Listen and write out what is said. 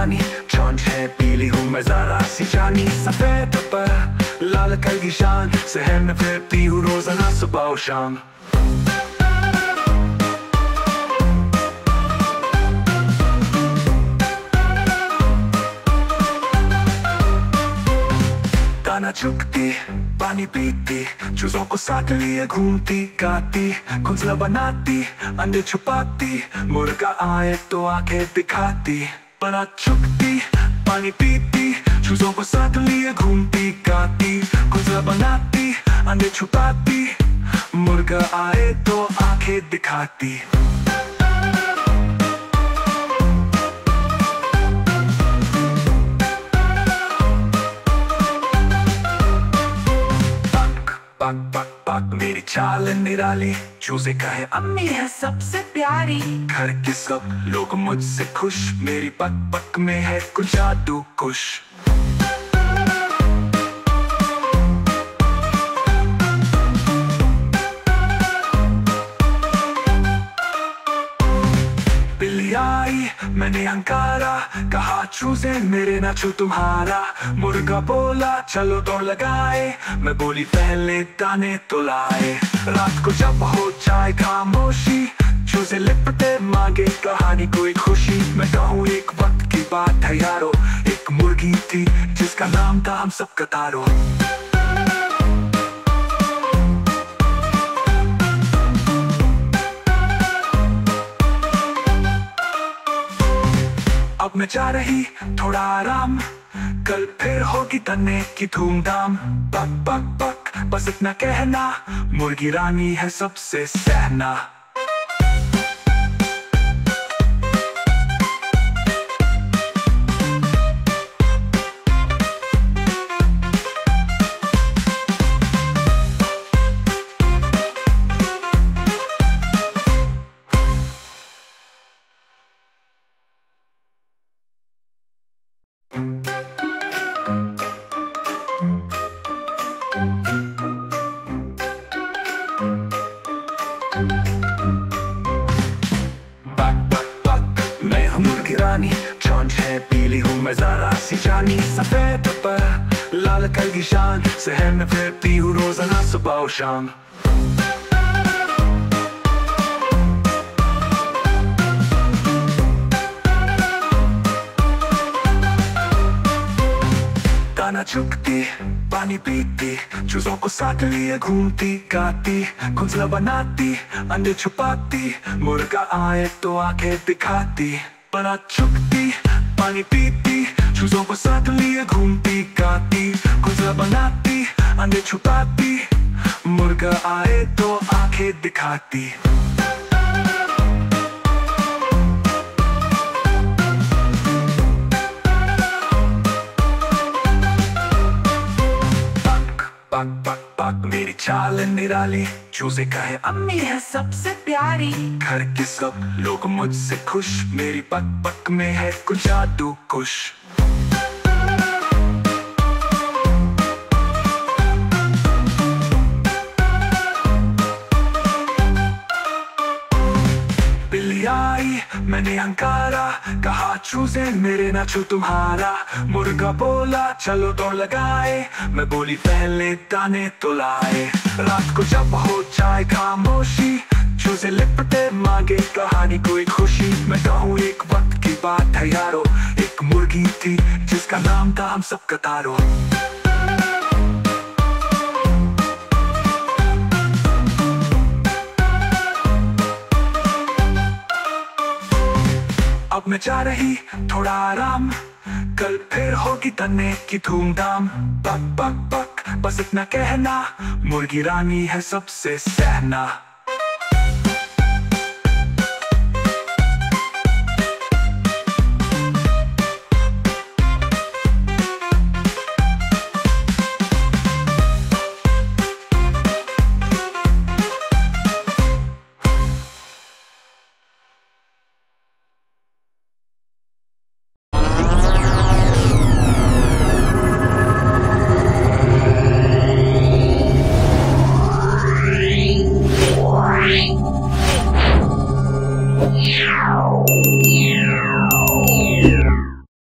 रानी, चोंच है पीली हूँ मैं जरा सी जानी, सफेद पर लाल कल की शान, शहर में फिरती हूँ रोजाना सुबह और शाम। दाना चुगती, पानी पीती, चूजों को साथ लिए घूमती गाती, घोंसला बनाती, अंडे छुपाती, मुर्गा आए तो आंखें दिखाती। दाना चुगती, पानी पीती, चूजों को साथ लिए घूमती गाती, घोंसला बनाती, अंडे छुपाती, मुर्गा आए तो आंखें दिखाती। पक पक पक मेरी चाल निराली, चूजे कहे अम्मी है सबसे प्यारी, घर के सब लोग मुझसे खुश, मेरी पक पक में है कुछ जादू कुछ। बिल्ली आई मैंने हंकारा, कहा चूजे मेरे नाचो तुम्हारा, मुर्गा बोला चलो दौड़ लगाए, मैं बोली पहले दाने तो लाए। रात को जब हो जाए खामोशी, चूजे लिपटे मांगे कहानी कोई खुशी, मैं कहूँ एक वक्त की बात है यारो, एक मुर्गी थी जिसका नाम था हम सब कतारो। अब मैं जा रही थोड़ा आराम, कल फिर होगी तने की धूमधाम। पक पक पक बस इतना कहना, मुर्गी रानी है सबसे सहना। चोंच है पीली हूँ मैं जरा सी जानी, सफेद पर लाल कल की शान, शहर में फिरती हूँ रोजाना सुबह और शाम। दाना चुगती, पानी पीती, चूजों को साथ लिए घूमती गाती, घोंसला बनाती, अंडे छुपाती, मुर्गा आए तो आंखें दिखाती। दाना चुगती, पानी पीती, चूजों को साथ लिए घूमती गाती, घोंसला बनाती, अंडे छुपाती, मुर्गा आए तो आंखें दिखाती। पक पक पक मेरी चाल निराली, चूजे कहे अम्मी है सबसे प्यारी, घर के सब लोग मुझसे खुश, मेरी पक पक में है कुछ जादू कुछ। बिल्ली आई मैंने हंकारा, कहा चूजे मेरे नाचो तुम्हारा, मुर्गा बोला चलो दौड़ लगाए, मैं बोली पहले दाने तो लाए। रात को जब हो जाए खामोशी, चूजे लिपटे मांगे कहानी कोई खुशी, मैं कहूँ एक वक्त की बात है यारो, एक मुर्गी थी जिसका नाम था हम सब कतारो। अब मैं जा रही थोड़ा आराम, कल फिर होगी तने की धूमधाम। पक पक पक बस इतना कहना, मुर्गी रानी है सबसे सहना।